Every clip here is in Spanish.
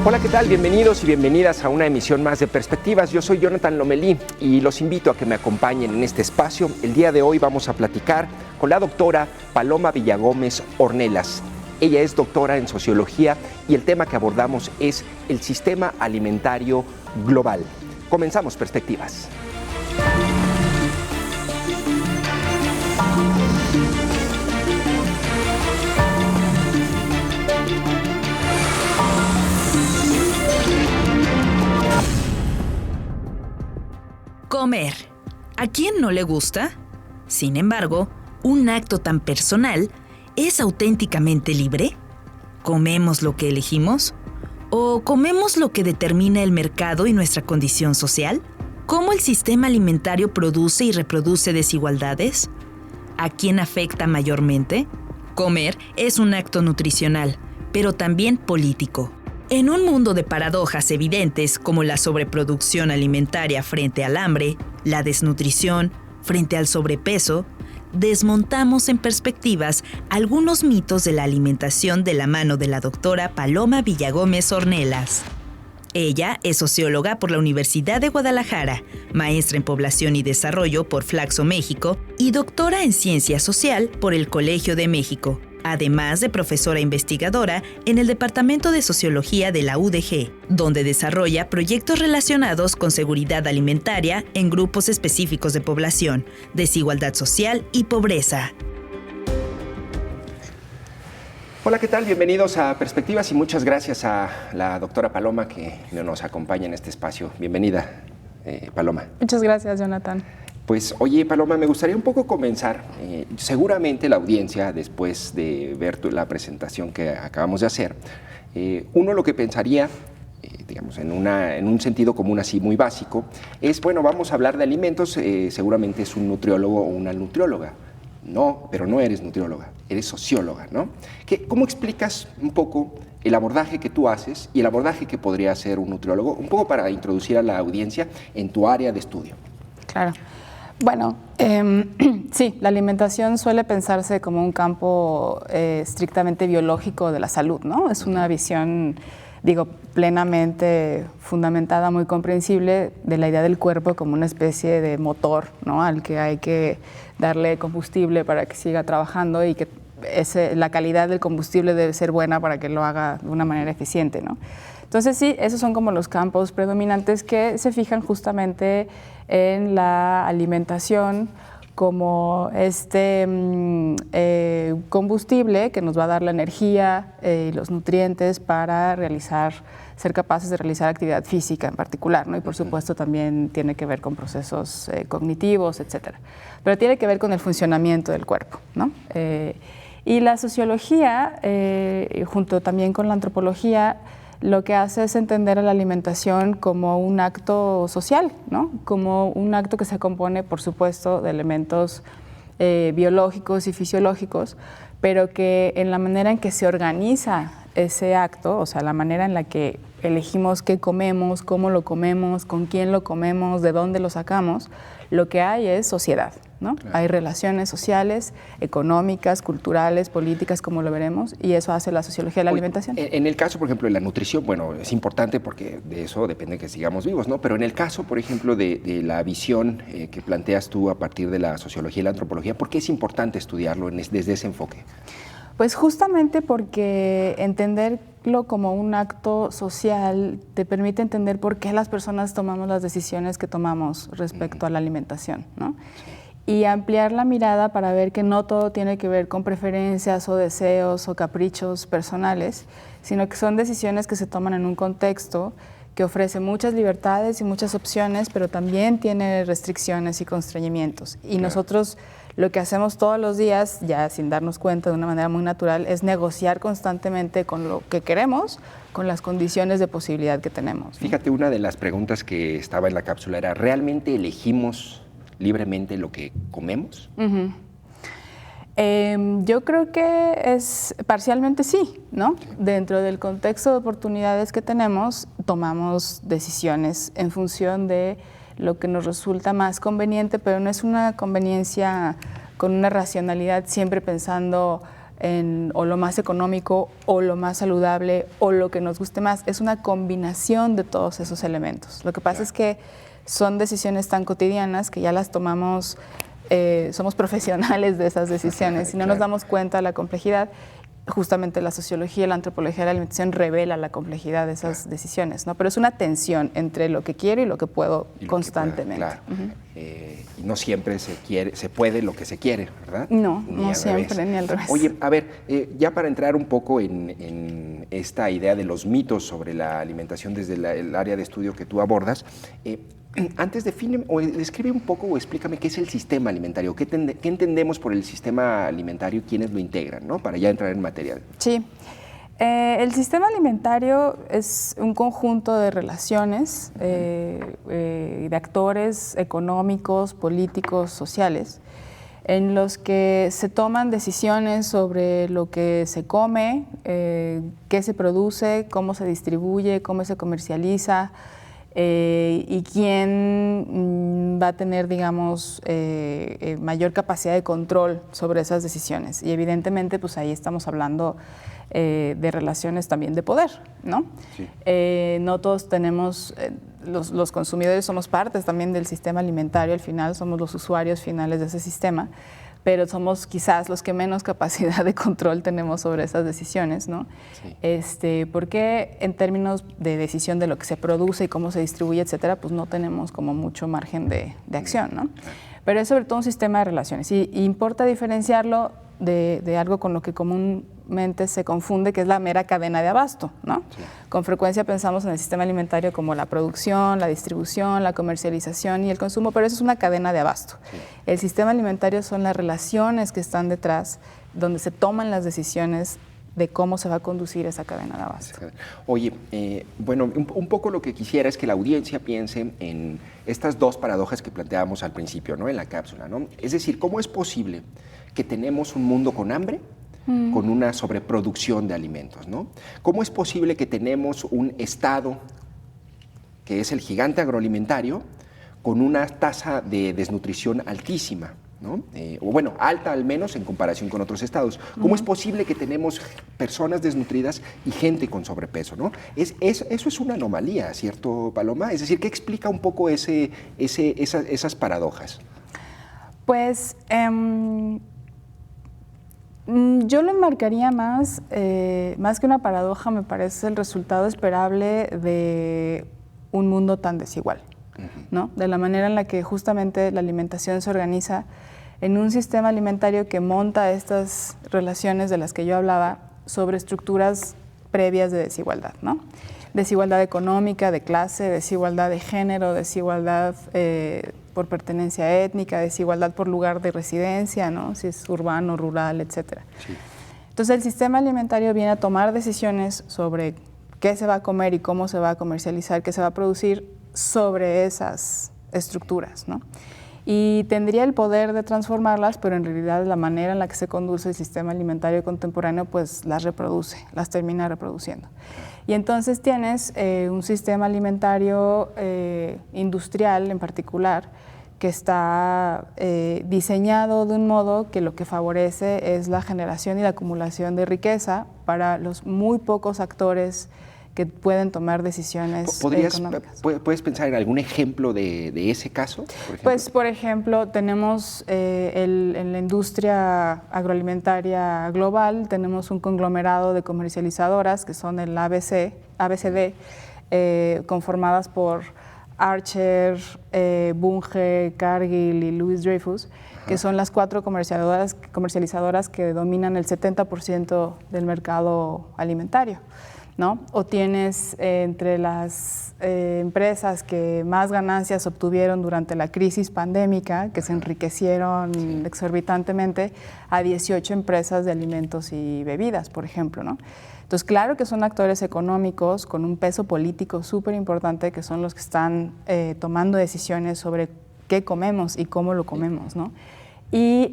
Hola, ¿qué tal? Bienvenidos y bienvenidas a una emisión más de Perspectivas. Yo soy Jonathan Lomelí y los invito a que me acompañen en este espacio. El día de hoy vamos a platicar con la doctora Paloma Villagómez Ornelas. Ella es doctora en Sociología y el tema que abordamos es el sistema alimentario global. Comenzamos Perspectivas. Comer. ¿A quién no le gusta? Sin embargo, un acto tan personal ¿es auténticamente libre? ¿Comemos lo que elegimos? ¿O comemos lo que determina el mercado y nuestra condición social? ¿Cómo el sistema alimentario produce y reproduce desigualdades? ¿A quién afecta mayormente? Comer es un acto nutricional, pero también político. En un mundo de paradojas evidentes como la sobreproducción alimentaria frente al hambre, la desnutrición frente al sobrepeso, desmontamos en Perspectivas algunos mitos de la alimentación de la mano de la doctora Paloma Villagómez Ornelas. Ella es socióloga por la Universidad de Guadalajara, maestra en Población y Desarrollo por Flaxo México y doctora en Ciencia Social por el Colegio de México, además de profesora investigadora en el Departamento de Sociología de la UDG, donde desarrolla proyectos relacionados con seguridad alimentaria en grupos específicos de población, desigualdad social y pobreza. Hola, ¿qué tal? Bienvenidos a Perspectivas y muchas gracias a la doctora Paloma que nos acompaña en este espacio. Bienvenida, Paloma. Muchas gracias, Jonathan. Pues, oye, Paloma, me gustaría un poco comenzar. Seguramente la audiencia, después de ver la presentación que acabamos de hacer, uno lo que pensaría, digamos, en un sentido común así muy básico, es, bueno, vamos a hablar de alimentos, seguramente es un nutriólogo o una nutrióloga. No, pero no eres nutrióloga, eres socióloga, ¿no? ¿Cómo explicas un poco el abordaje que tú haces y el abordaje que podría hacer un nutriólogo, un poco para introducir a la audiencia en tu área de estudio? Claro. Bueno, sí, la alimentación suele pensarse como un campo estrictamente biológico de la salud, ¿no? Es una visión, digo, plenamente fundamentada, muy comprensible de la idea del cuerpo como una especie de motor, ¿no? Al que hay que darle combustible para que siga trabajando y que la calidad del combustible debe ser buena para que lo haga de una manera eficiente, ¿no? Entonces sí, esos son como los campos predominantes que se fijan justamente en la alimentación como combustible que nos va a dar la energía y los nutrientes para ser capaces de realizar actividad física en particular, ¿no? Y por supuesto también tiene que ver con procesos cognitivos, etcétera. Pero tiene que ver con el funcionamiento del cuerpo, ¿no? Y la sociología, junto también con la antropología, lo que hace es entender a la alimentación como un acto social, ¿no? Como un acto que se compone, por supuesto, de elementos biológicos y fisiológicos, pero que en la manera en que se organiza ese acto, o sea, la manera en la que elegimos qué comemos, cómo lo comemos, con quién lo comemos, de dónde lo sacamos, lo que hay es sociedad, ¿no? Claro. Hay relaciones sociales, económicas, culturales, políticas, como lo veremos, y eso hace la sociología de la alimentación. En el caso, por ejemplo, de la nutrición, bueno, es importante porque de eso depende que sigamos vivos, ¿no? Pero en el caso, por ejemplo, de la visión que planteas tú a partir de la sociología y la antropología, ¿por qué es importante estudiarlo desde ese enfoque? Pues justamente porque entenderlo como un acto social te permite entender por qué las personas tomamos las decisiones que tomamos respecto a la alimentación, ¿no? Y ampliar la mirada para ver que no todo tiene que ver con preferencias o deseos o caprichos personales, sino que son decisiones que se toman en un contexto que ofrece muchas libertades y muchas opciones, pero también tiene restricciones y constreñimientos. Y claro, nosotros lo que hacemos todos los días, ya sin darnos cuenta de una manera muy natural, es negociar constantemente con lo que queremos, con las condiciones de posibilidad que tenemos, ¿no? Fíjate, una de las preguntas que estaba en la cápsula era, ¿realmente elegimos libremente lo que comemos? Uh-huh. Yo creo que es parcialmente sí, ¿no? Sí. Dentro del contexto de oportunidades que tenemos, tomamos decisiones en función de lo que nos resulta más conveniente, pero no es una conveniencia con una racionalidad siempre pensando en o lo más económico o lo más saludable o lo que nos guste más. Es una combinación de todos esos elementos. Lo que pasa es que son decisiones tan cotidianas que ya las tomamos, somos profesionales de esas decisiones y no nos damos cuenta de la complejidad. Justamente la sociología y la antropología de la alimentación revela la complejidad de esas decisiones, ¿no? Pero es una tensión entre lo que quiero y lo que puedo constantemente. Y no siempre se puede lo que se quiere, ¿verdad? No, no siempre, ni al revés. Oye, a ver, ya para entrar un poco en esta idea de los mitos sobre la alimentación desde el área de estudio que tú abordas, antes define o describe un poco o explícame qué es el sistema alimentario, qué entendemos por el sistema alimentario y quiénes lo integran, ¿no? Para ya entrar en materia. Sí. El sistema alimentario es un conjunto de relaciones, de actores económicos, políticos, sociales, en los que se toman decisiones sobre lo que se come, qué se produce, cómo se distribuye, cómo se comercializa, y quién va a tener, digamos, mayor capacidad de control sobre esas decisiones. Y evidentemente, pues ahí estamos hablando de relaciones también de poder, ¿no? Sí. No todos tenemos, los consumidores somos partes también del sistema alimentario, al final somos los usuarios finales de ese sistema, pero somos quizás los que menos capacidad de control tenemos sobre esas decisiones, ¿no? Sí. Porque en términos de decisión de lo que se produce y cómo se distribuye, etcétera, pues no tenemos como mucho margen de acción, ¿no? Pero es sobre todo un sistema de relaciones y importa diferenciarlo de algo con lo que comúnmente se confunde, que es la mera cadena de abasto, ¿no? Sí. Con frecuencia pensamos en el sistema alimentario como la producción, la distribución, la comercialización y el consumo, pero eso es una cadena de abasto. Sí. El sistema alimentario son las relaciones que están detrás, donde se toman las decisiones de cómo se va a conducir esa cadena de abasto. Oye, bueno, un poco lo que quisiera es que la audiencia piense en estas dos paradojas que planteábamos al principio, ¿no? En la cápsula, ¿no? Es decir, ¿cómo es posible que tenemos un mundo con hambre, con una sobreproducción de alimentos, ¿no? ¿Cómo es posible que tenemos un Estado, que es el gigante agroalimentario, con una tasa de desnutrición altísima, ¿no? O bueno, alta al menos en comparación con otros estados? ¿Cómo es posible que tenemos personas desnutridas y gente con sobrepeso, ¿no? Eso es una anomalía, ¿cierto, Paloma? Es decir, ¿qué explica un poco esas paradojas? Pues yo lo enmarcaría más que una paradoja, me parece el resultado esperable de un mundo tan desigual, ¿no? De la manera en la que justamente la alimentación se organiza en un sistema alimentario que monta estas relaciones de las que yo hablaba sobre estructuras previas de desigualdad, ¿no? Desigualdad económica, de clase, desigualdad de género, desigualdad por pertenencia étnica, desigualdad por lugar de residencia, ¿no? Si es urbano, rural, etcétera. Sí. Entonces el sistema alimentario viene a tomar decisiones sobre qué se va a comer y cómo se va a comercializar, qué se va a producir sobre esas estructuras, ¿no? Y tendría el poder de transformarlas, pero en realidad la manera en la que se conduce el sistema alimentario contemporáneo pues las reproduce, las termina reproduciendo. Y entonces tienes un sistema alimentario industrial en particular que está diseñado de un modo que lo que favorece es la generación y la acumulación de riqueza para los muy pocos actores que pueden tomar decisiones económicas. ¿Puedes pensar en algún ejemplo de ese caso? Pues, por ejemplo, tenemos en la industria agroalimentaria global, tenemos un conglomerado de comercializadoras que son el ABCD, conformadas por Archer, Bunge, Cargill y Louis Dreyfus, que son las 4 comercializadoras que dominan el 70% del mercado alimentario, ¿no? O tienes entre las empresas que más ganancias obtuvieron durante la crisis pandémica, que se enriquecieron exorbitantemente, a 18 empresas de alimentos y bebidas, por ejemplo, ¿no? Entonces, claro que son actores económicos con un peso político súper importante, que son los que están tomando decisiones sobre qué comemos y cómo lo comemos, ¿no? Y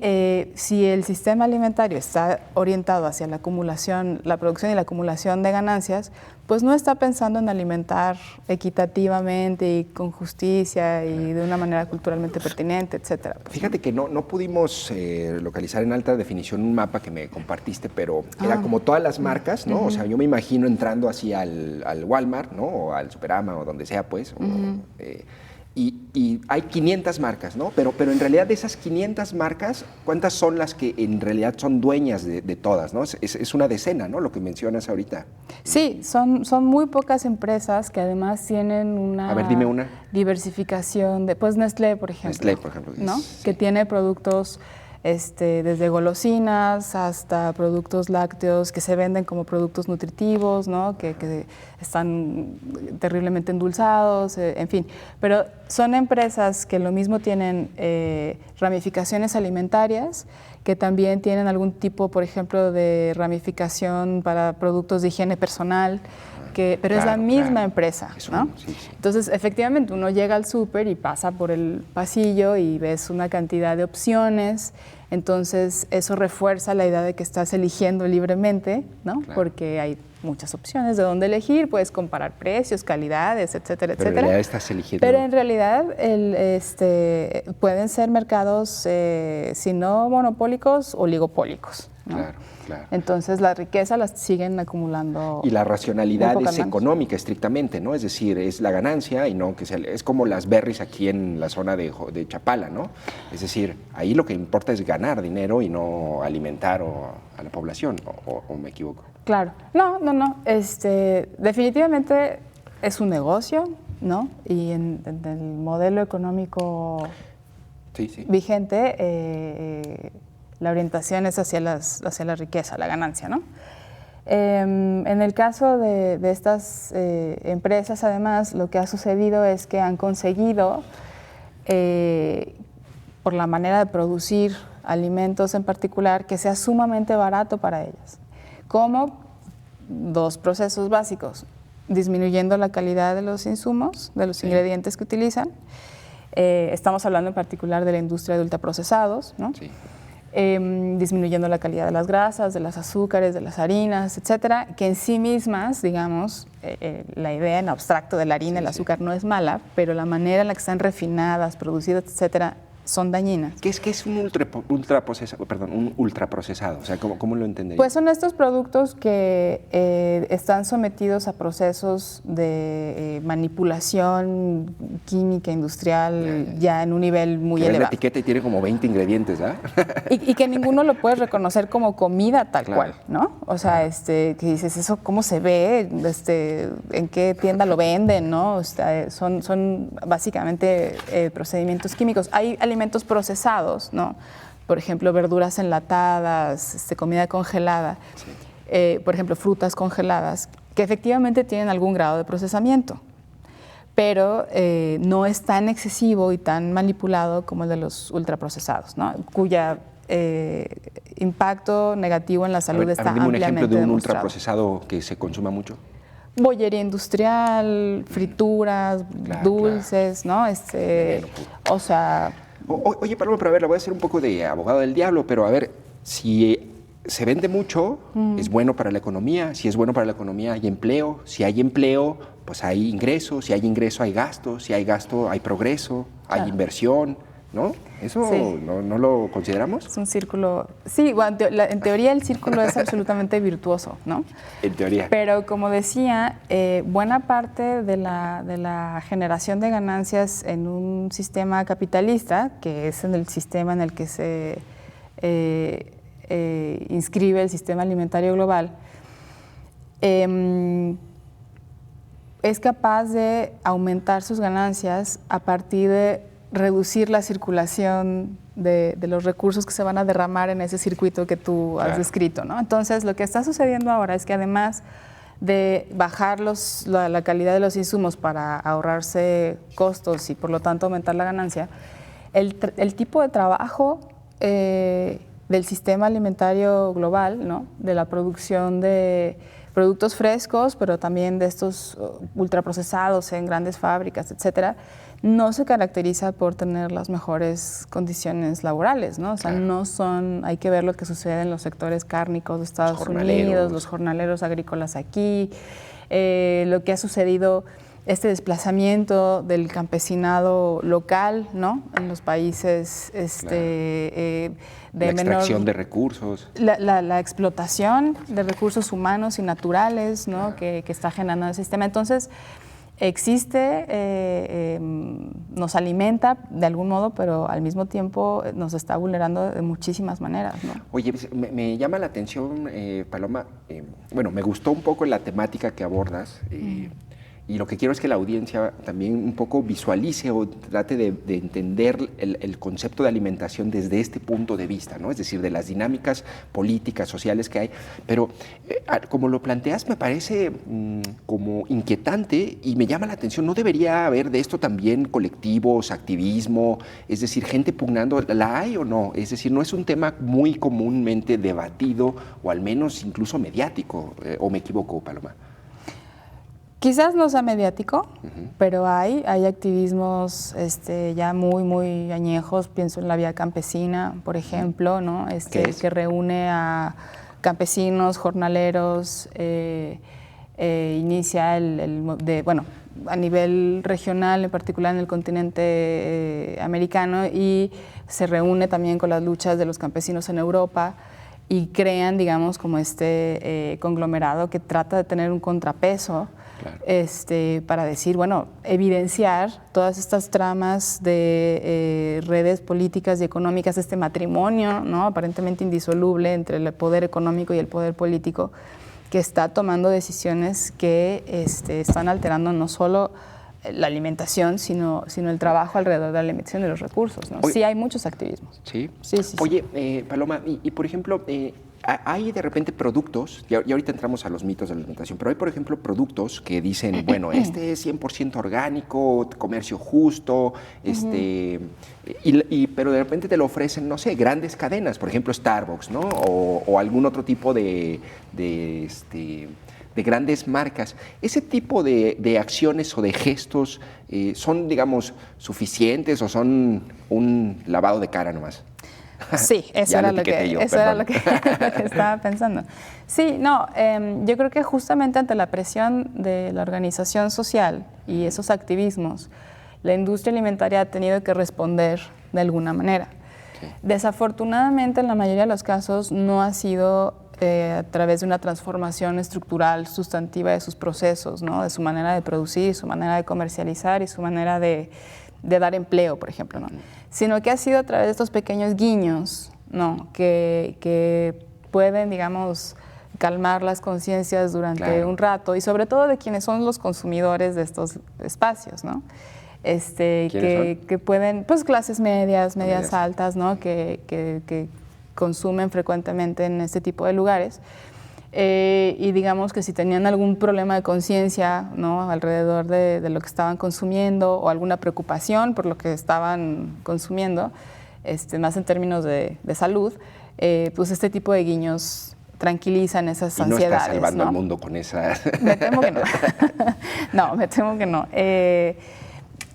si el sistema alimentario está orientado hacia la acumulación, la producción y la acumulación de ganancias, pues no está pensando en alimentar equitativamente y con justicia y de una manera culturalmente pertinente, etcétera. Fíjate que no pudimos localizar en alta definición un mapa que me compartiste, pero era como todas las marcas, ¿no? O sea, yo me imagino entrando así al Walmart, ¿no? O al Superama o donde sea, pues. Y hay 500 marcas, ¿no? Pero en realidad de esas 500 marcas, ¿cuántas son las que en realidad son dueñas de todas, ¿no? Es una decena, ¿no? Lo que mencionas ahorita. Sí, son muy pocas empresas que además tienen una, a ver, dime una diversificación de, pues Nestlé, por ejemplo. Nestlé, por ejemplo. ¿no? Sí. Que tiene productos desde golosinas hasta productos lácteos que se venden como productos nutritivos, ¿no? que están terriblemente endulzados, en fin. Pero son empresas que lo mismo tienen ramificaciones alimentarias, que también tienen algún tipo, por ejemplo, de ramificación para productos de higiene personal, pero es la misma empresa, ¿no? Sí. Entonces, efectivamente, uno llega al súper y pasa por el pasillo y ves una cantidad de opciones, entonces eso refuerza la idea de que estás eligiendo libremente, ¿no? Claro. Porque hay muchas opciones de dónde elegir, puedes comparar precios, calidades, etcétera, pero etcétera. En realidad estás eligiendo. Pero en realidad pueden ser mercados, si no monopólicos, oligopólicos, ¿no? Claro. Entonces la riqueza la siguen acumulando. Y la racionalidad es manos. económica estrictamente, ¿no? Es decir, es la ganancia y no que sea, es como las berries aquí en la zona de Chapala, ¿no? Es decir, ahí lo que importa es ganar dinero y no alimentar a la población, o me equivoco. Claro, no. Definitivamente es un negocio, ¿no? Y en el modelo económico vigente, la orientación es hacia la riqueza, la ganancia, ¿no? En el caso de estas empresas, además, lo que ha sucedido es que han conseguido, por la manera de producir alimentos en particular, que sea sumamente barato para ellas. Como dos procesos básicos: disminuyendo la calidad de los insumos, de los ingredientes que utilizan. Estamos hablando en particular de la industria de ultraprocesados, ¿no? Sí. Disminuyendo la calidad de las grasas, de los azúcares, de las harinas, etcétera, que en sí mismas, digamos, la idea en abstracto de la harina, el azúcar no es mala, pero la manera en la que están refinadas, producidas, etcétera, son dañinas. ¿Qué es un ultraprocesado? O sea, ¿cómo lo entendería? Pues son estos productos que están sometidos a procesos de manipulación química, industrial, ya en un nivel muy elevado. La etiqueta y tiene como 20 ingredientes, ¿ah? Y que ninguno lo puedes reconocer como comida tal cual, ¿no? O sea, que dices, ¿eso cómo se ve? ¿En qué tienda lo venden? ¿No? O sea, son básicamente procedimientos químicos. Hay alimentos procesados, ¿no? Por ejemplo, verduras enlatadas, comida congelada, por ejemplo, frutas congeladas, que efectivamente tienen algún grado de procesamiento, pero no es tan excesivo y tan manipulado como el de los ultraprocesados, ¿no? Cuya impacto negativo en la salud está ampliamente demostrado. Dime un ejemplo de un ultraprocesado que se consuma mucho. Bollería industrial, frituras, dulces, ¿no? O sea... Oye, Paloma, pero a ver, le voy a hacer un poco de abogado del diablo, pero a ver, si se vende mucho, es bueno para la economía. Si es bueno para la economía, hay empleo. Si hay empleo, pues hay ingresos. Si hay ingreso, hay gasto. Si hay gasto, hay progreso, hay inversión, ¿no? ¿Eso no lo consideramos? Es un círculo... Sí, bueno, en teoría el círculo es absolutamente virtuoso, ¿no? En teoría. Pero como decía, buena parte de la generación de ganancias en un sistema capitalista, que es en el sistema en el que se inscribe el sistema alimentario global, es capaz de aumentar sus ganancias a partir de reducir la circulación de los recursos que se van a derramar en ese circuito que tú has descrito, ¿no? Entonces, lo que está sucediendo ahora es que además de bajar la calidad de los insumos para ahorrarse costos y por lo tanto aumentar la ganancia, el tipo de trabajo del sistema alimentario global, ¿no? De la producción de productos frescos, pero también de estos ultraprocesados en grandes fábricas, etcétera, no se caracteriza por tener las mejores condiciones laborales, ¿no? O sea, no son, hay que ver lo que sucede en los sectores cárnicos de Estados Unidos, los jornaleros agrícolas aquí, lo que ha sucedido, este desplazamiento del campesinado local, ¿no? En los países de la extracción de recursos. La explotación de recursos humanos y naturales, ¿no? Que está generando el sistema. Entonces, existe, nos alimenta de algún modo, pero al mismo tiempo nos está vulnerando de muchísimas maneras, ¿no? Oye, me llama la atención, Paloma, bueno, me gustó un poco la temática que abordas, y lo que quiero es que la audiencia también un poco visualice o trate de entender el concepto de alimentación desde este punto de vista, ¿no? Es decir, de las dinámicas políticas, sociales que hay. Pero como lo planteas, me parece como inquietante y me llama la atención. ¿No debería haber de esto también colectivos, activismo? Es decir, gente pugnando, ¿la hay o no? Es decir, no es un tema muy comúnmente debatido o al menos incluso mediático, ¿o me equivoco, Paloma? Quizás no sea mediático, pero hay activismos ya muy añejos. Pienso en la Vía Campesina, por ejemplo, ¿no? Que reúne a campesinos, jornaleros, inicia a nivel regional, en particular en el continente americano, y se reúne también con las luchas de los campesinos en Europa y crean, digamos, como conglomerado que trata de tener un contrapeso. Claro. Para decir, bueno, evidenciar todas estas tramas de redes políticas y económicas, este matrimonio, ¿no? Aparentemente indisoluble entre el poder económico y el poder político, que está tomando decisiones que están alterando no solo la alimentación, sino el trabajo alrededor de la alimentación de los recursos, ¿no? Sí, hay muchos activismos. Sí. Sí. Oye, Paloma, y por ejemplo, hay de repente productos, y ahorita entramos a los mitos de la alimentación, pero hay, por ejemplo, productos que dicen, bueno, este es 100% orgánico, comercio justo, pero de repente te lo ofrecen, no sé, grandes cadenas, por ejemplo, Starbucks, ¿no? O algún otro tipo de grandes marcas. ¿Ese tipo de acciones o de gestos son, digamos, suficientes o son un lavado de cara nomás? Sí, eso era lo que estaba pensando. Sí, no, yo creo que justamente ante la presión de la organización social y esos activismos, la industria alimentaria ha tenido que responder de alguna manera. Sí. Desafortunadamente, en la mayoría de los casos, no ha sido a través de una transformación estructural sustantiva de sus procesos, ¿no? De su manera de producir, su manera de comercializar y su manera de dar empleo, por ejemplo, ¿no? Sino que ha sido a través de estos pequeños guiños, ¿no? Que pueden, digamos, calmar las conciencias durante un rato, y sobre todo de quienes son los consumidores de estos espacios, ¿no? Que pueden, pues, clases medias altas, ¿no? Que consumen frecuentemente en este tipo de lugares. Y digamos que si tenían algún problema de conciencia, ¿no? Alrededor de lo que estaban consumiendo, o alguna preocupación por lo que estaban consumiendo, más en términos de salud, pues este tipo de guiños tranquilizan esas ansiedades. Y no estás salvando al mundo con esa... Me temo que no. No, me temo que no.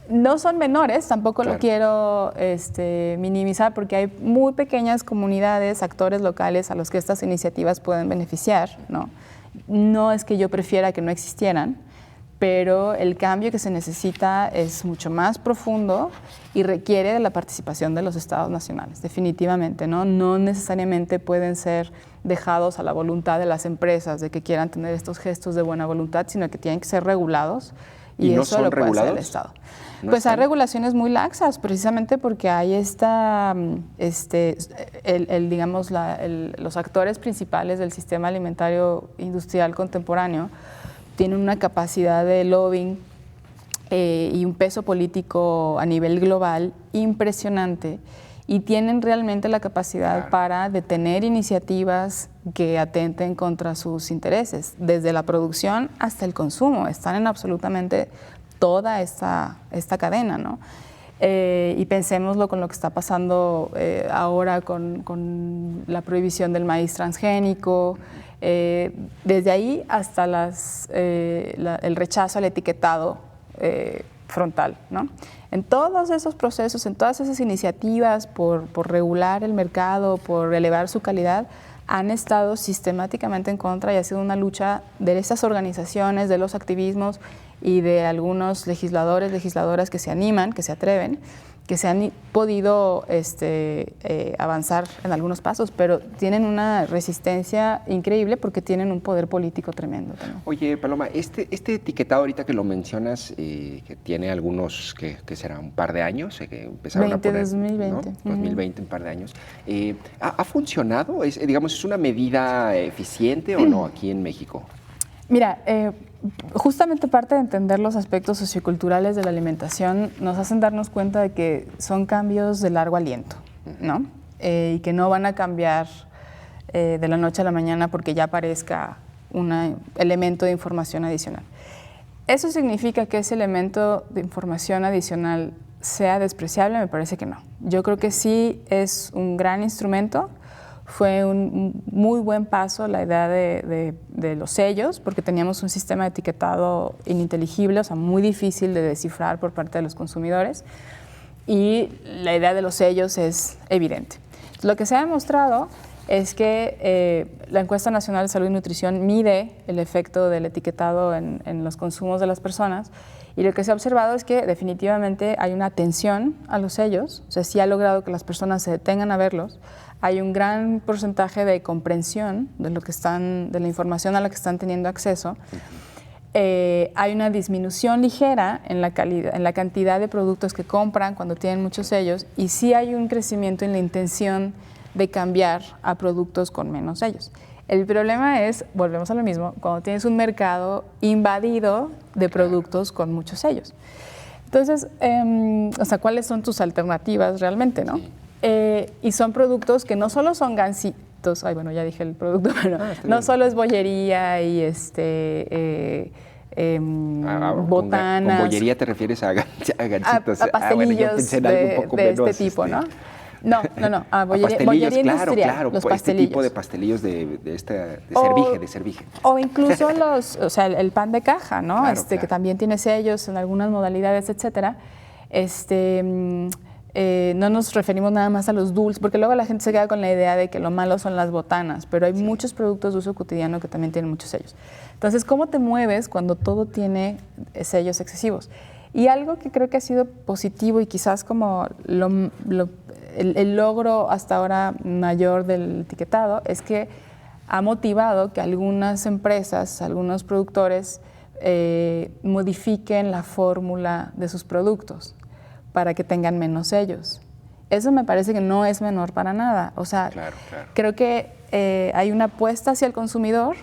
No son menores, tampoco lo quiero minimizar, porque hay muy pequeñas comunidades, actores locales a los que estas iniciativas pueden beneficiar, ¿no? No es que yo prefiera que no existieran, pero el cambio que se necesita es mucho más profundo y requiere de la participación de los estados nacionales, definitivamente, ¿no? No necesariamente pueden ser dejados a la voluntad de las empresas de que quieran tener estos gestos de buena voluntad, sino que tienen que ser regulados, y no eso son lo puede hacer el regulados? Estado. ¿No pues están? Hay regulaciones muy laxas, precisamente porque hay digamos, los actores principales del sistema alimentario industrial contemporáneo tienen una capacidad de lobbying y un peso político a nivel global impresionante, y tienen realmente la capacidad para detener iniciativas que atenten contra sus intereses, desde la producción hasta el consumo. Están en absolutamente toda esta cadena, ¿no? Y pensémoslo con lo que está pasando ahora con la prohibición del maíz transgénico, desde ahí hasta el rechazo al etiquetado frontal, ¿no? En todos esos procesos, en todas esas iniciativas por regular el mercado, por elevar su calidad, han estado sistemáticamente en contra y ha sido una lucha de esas organizaciones, de los activismos y de algunos legisladores, legisladoras que se animan, que se atreven, que se han podido avanzar en algunos pasos, pero tienen una resistencia increíble porque tienen un poder político tremendo también. Oye, Paloma, este etiquetado ahorita que lo mencionas, que tiene algunos, que será un par de años, que empezaron a poner, 2020. ¿no? 2020, un par de años. ¿Ha funcionado? Digamos, ¿es una medida eficiente o no aquí en México? Mira, justamente parte de entender los aspectos socioculturales de la alimentación nos hacen darnos cuenta de que son cambios de largo aliento, ¿no? Y que no van a cambiar de la noche a la mañana porque ya aparezca un elemento de información adicional. ¿Eso significa que ese elemento de información adicional sea despreciable? Me parece que no. Yo creo que sí es un gran instrumento. Fue un muy buen paso la idea de los sellos, porque teníamos un sistema de etiquetado ininteligible, o sea, muy difícil de descifrar por parte de los consumidores, y la idea de los sellos es evidente. Lo que se ha demostrado es que la Encuesta Nacional de Salud y Nutrición mide el efecto del etiquetado en los consumos de las personas, y lo que se ha observado es que definitivamente hay una atención a los sellos, o sea, sí ha logrado que las personas se detengan a verlos. Hay un gran porcentaje de comprensión de la información a la que están teniendo acceso. Hay una disminución ligera en la cantidad de productos que compran cuando tienen muchos sellos, y sí hay un crecimiento en la intención de cambiar a productos con menos sellos. El problema es, volvemos a lo mismo, cuando tienes un mercado invadido de productos con muchos sellos. Entonces, o sea, ¿cuáles son tus alternativas realmente, no? Y son productos que no solo son gansitos, ay, bueno, ya dije el producto, pero no solo es bollería y botanas. Con bollería te refieres a gansitos. A pastelillos de este tipo, ¿no? No, bollería industrial, claro, los este pastelillos. tipo de pastelillos de Servige. O incluso el pan de caja, ¿no? Claro, Que también tiene sellos en algunas modalidades, etcétera. No nos referimos nada más a los dulces, porque luego la gente se queda con la idea de que lo malo son las botanas, pero hay muchos productos de uso cotidiano que también tienen muchos sellos. Entonces, ¿cómo te mueves cuando todo tiene sellos excesivos? Y algo que creo que ha sido positivo y quizás como el logro hasta ahora mayor del etiquetado es que ha motivado que algunas empresas, algunos productores modifiquen la fórmula de sus productos para que tengan menos sellos. Eso me parece que no es menor para nada. O sea, creo que hay una apuesta hacia el consumidor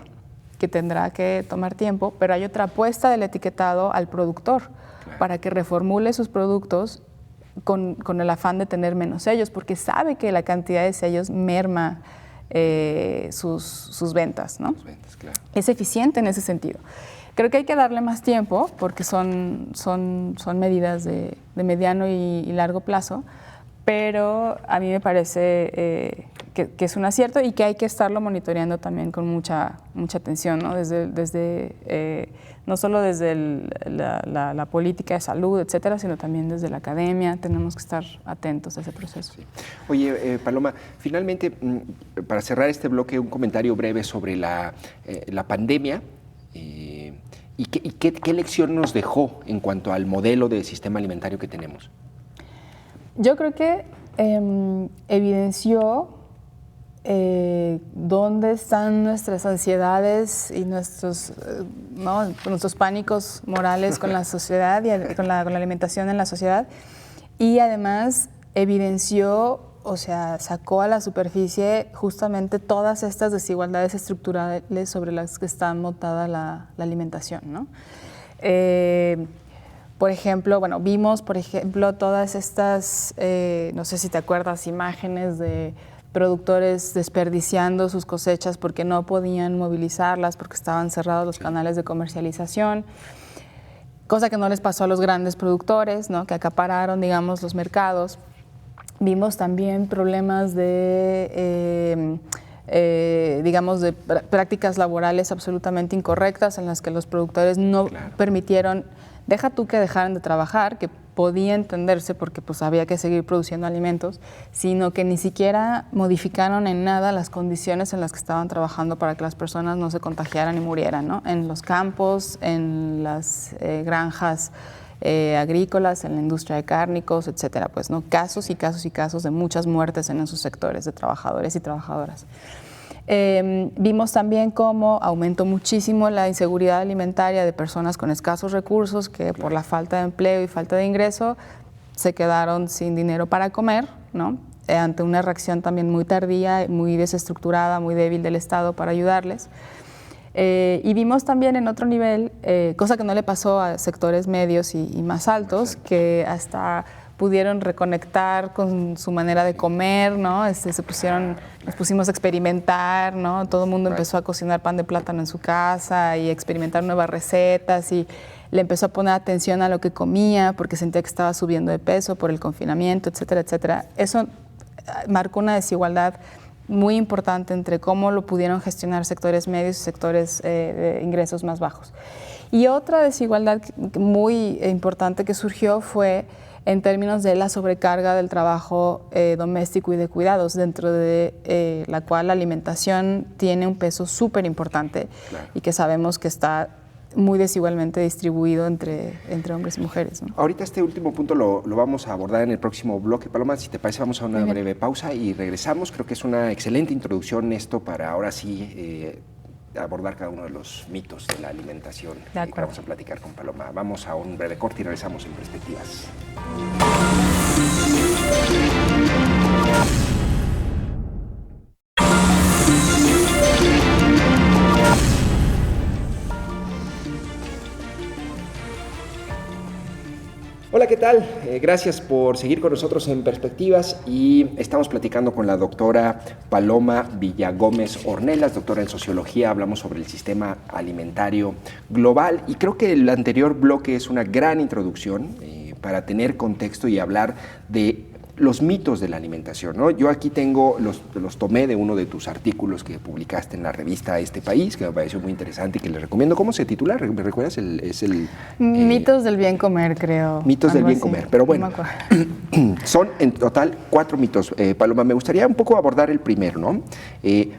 que tendrá que tomar tiempo, pero hay otra apuesta del etiquetado al productor para que reformule sus productos con el afán de tener menos sellos, porque sabe que la cantidad de sellos merma sus ventas, ¿no? Es eficiente en ese sentido. Creo que hay que darle más tiempo porque son medidas de mediano y largo plazo, pero a mí me parece que es un acierto y que hay que estarlo monitoreando también con mucha atención, ¿no? No solo desde la política de salud, etcétera, sino también desde la academia. Tenemos que estar atentos a ese proceso. Sí. Oye, Paloma, finalmente, para cerrar este bloque, un comentario breve sobre la pandemia. ¿Y qué lección nos dejó en cuanto al modelo de sistema alimentario que tenemos? Yo creo que evidenció dónde están nuestras ansiedades y nuestros pánicos morales con la sociedad y con la alimentación en la sociedad, y además evidenció, o sea, sacó a la superficie justamente todas estas desigualdades estructurales sobre las que está montada la alimentación, ¿no? Por ejemplo, vimos, todas estas, no sé si te acuerdas, imágenes de productores desperdiciando sus cosechas porque no podían movilizarlas, porque estaban cerrados los canales de comercialización. cosa que no les pasó a los grandes productores, ¿no? Que acapararon, digamos, los mercados. Vimos también problemas de, digamos, de prácticas laborales absolutamente incorrectas en las que los productores no permitieron, deja tú que dejaran de trabajar, que podía entenderse porque pues había que seguir produciendo alimentos, sino que ni siquiera modificaron en nada las condiciones en las que estaban trabajando para que las personas no se contagiaran y murieran, ¿no? En los campos, en las granjas agrícolas, en la industria de cárnicos, etcétera, pues, ¿no? Casos y casos y casos de muchas muertes en esos sectores de trabajadores y trabajadoras. Vimos también cómo aumentó muchísimo la inseguridad alimentaria de personas con escasos recursos que por la falta de empleo y falta de ingreso se quedaron sin dinero para comer, ¿no? Ante una reacción también muy tardía, muy desestructurada, muy débil del Estado para ayudarles. Y vimos también en otro nivel, cosa que no le pasó a sectores medios y más altos, que hasta pudieron reconectar con su manera de comer, ¿no? Nos pusimos a experimentar, ¿no? Todo el mundo empezó a cocinar pan de plátano en su casa y a experimentar nuevas recetas y le empezó a poner atención a lo que comía porque sentía que estaba subiendo de peso por el confinamiento, etcétera, etcétera. Eso marcó una desigualdad muy importante entre cómo lo pudieron gestionar sectores medios y sectores de ingresos más bajos. Y otra desigualdad muy importante que surgió fue en términos de la sobrecarga del trabajo doméstico y de cuidados, dentro de la cual la alimentación tiene un peso súper importante y que sabemos que está muy desigualmente distribuido entre hombres y mujeres, ¿no? Ahorita este último punto lo vamos a abordar en el próximo bloque. Paloma, si te parece, vamos a una breve pausa y regresamos. Creo que es una excelente introducción esto para ahora sí abordar cada uno de los mitos de la alimentación que vamos a platicar con Paloma. Vamos a un breve corte y regresamos en Perspectivas. Hola, ¿qué tal? Gracias por seguir con nosotros en Perspectivas y estamos platicando con la doctora Paloma Villagómez Ornelas, doctora en Sociología. Hablamos sobre el sistema alimentario global y creo que el anterior bloque es una gran introducción para tener contexto y hablar de los mitos de la alimentación, ¿no? Yo aquí tengo, los tomé de uno de tus artículos que publicaste en la revista Este País, que me pareció muy interesante y que les recomiendo. ¿Cómo se titula? ¿Me recuerdas? Mitos del bien comer, creo. Mitos del bien comer, pero bueno, son en total 4 mitos. Paloma, me gustaría un poco abordar el primero, ¿no?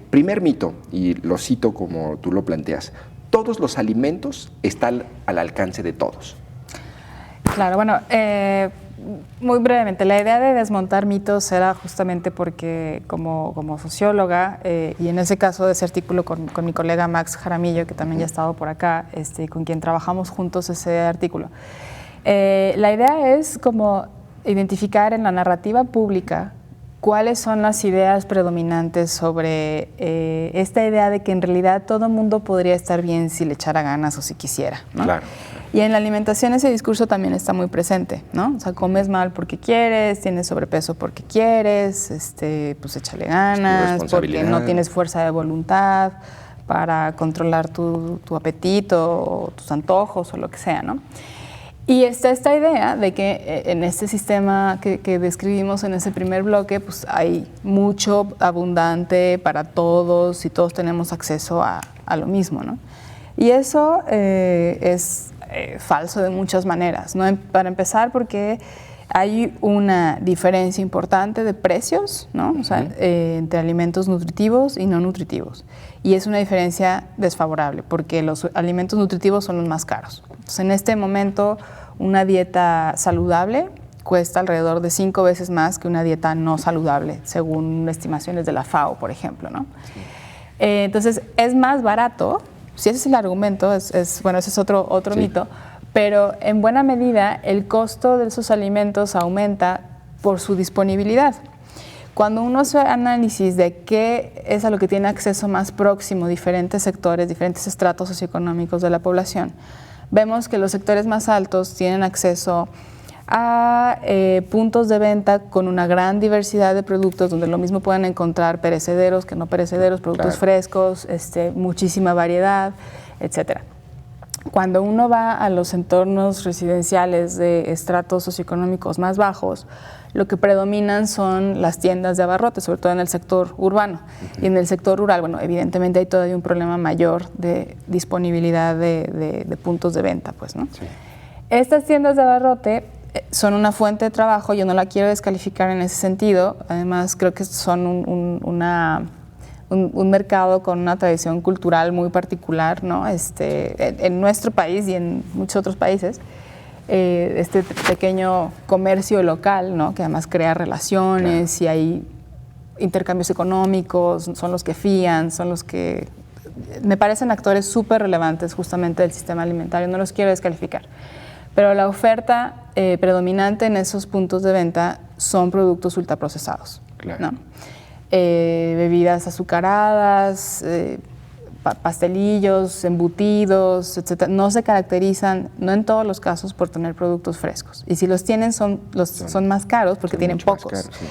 Primer mito, y lo cito como tú lo planteas: todos los alimentos están al alcance de todos. Claro, bueno, muy brevemente, la idea de desmontar mitos era justamente porque como socióloga, y en ese caso de ese artículo con mi colega Max Jaramillo, que también ya ha estado por acá, con quien trabajamos juntos ese artículo, la idea es como identificar en la narrativa pública cuáles son las ideas predominantes sobre esta idea de que en realidad todo el mundo podría estar bien si le echara ganas o si quisiera, ¿no? Claro. Y en la alimentación ese discurso también está muy presente, ¿no? O sea, comes mal porque quieres, tienes sobrepeso porque quieres, pues échale ganas, porque no tienes fuerza de voluntad para controlar tu apetito o tus antojos o lo que sea, ¿no? Y está esta idea de que en este sistema que describimos en ese primer bloque, pues hay mucho abundante para todos y todos tenemos acceso a lo mismo, ¿no? Y eso es falso de muchas maneras, ¿no? Para empezar, porque hay una diferencia importante de precios, ¿no? O sea, entre alimentos nutritivos y no nutritivos. Y es una diferencia desfavorable, porque los alimentos nutritivos son los más caros. Entonces, en este momento, una dieta saludable cuesta alrededor de 5 veces más que una dieta no saludable, según estimaciones de la FAO, por ejemplo, ¿no? Sí. Entonces, es más barato. Si ese es el argumento, bueno, ese es otro mito, pero en buena medida el costo de esos alimentos aumenta por su disponibilidad. Cuando uno hace análisis de qué es a lo que tiene acceso más próximo diferentes sectores, diferentes estratos socioeconómicos de la población, vemos que los sectores más altos tienen acceso a puntos de venta con una gran diversidad de productos, donde lo mismo pueden encontrar perecederos que no perecederos, productos frescos, muchísima variedad, etcétera. cuando uno va a los entornos residenciales de estratos socioeconómicos más bajos, lo que predominan son las tiendas de abarrotes, sobre todo en el sector urbano. Y en el sector rural, bueno, evidentemente hay todavía un problema mayor de disponibilidad de puntos de venta, pues, ¿no? Sí. Estas tiendas de abarrote son una fuente de trabajo, yo no la quiero descalificar en ese sentido, además creo que son un mercado con una tradición cultural muy particular, ¿no? En nuestro país y en muchos otros países, este pequeño comercio local, ¿no? Que además crea relaciones, claro, y hay intercambios económicos, son los que fían, son los que me parecen actores súper relevantes justamente del sistema alimentario, no los quiero descalificar. Pero la oferta predominante en esos puntos de venta son productos ultraprocesados, claro, ¿no? Bebidas azucaradas, pastelillos, embutidos, etc. No se caracterizan, no en todos los casos, por tener productos frescos. Y si los tienen son más caros porque tienen pocos. Caros, sí.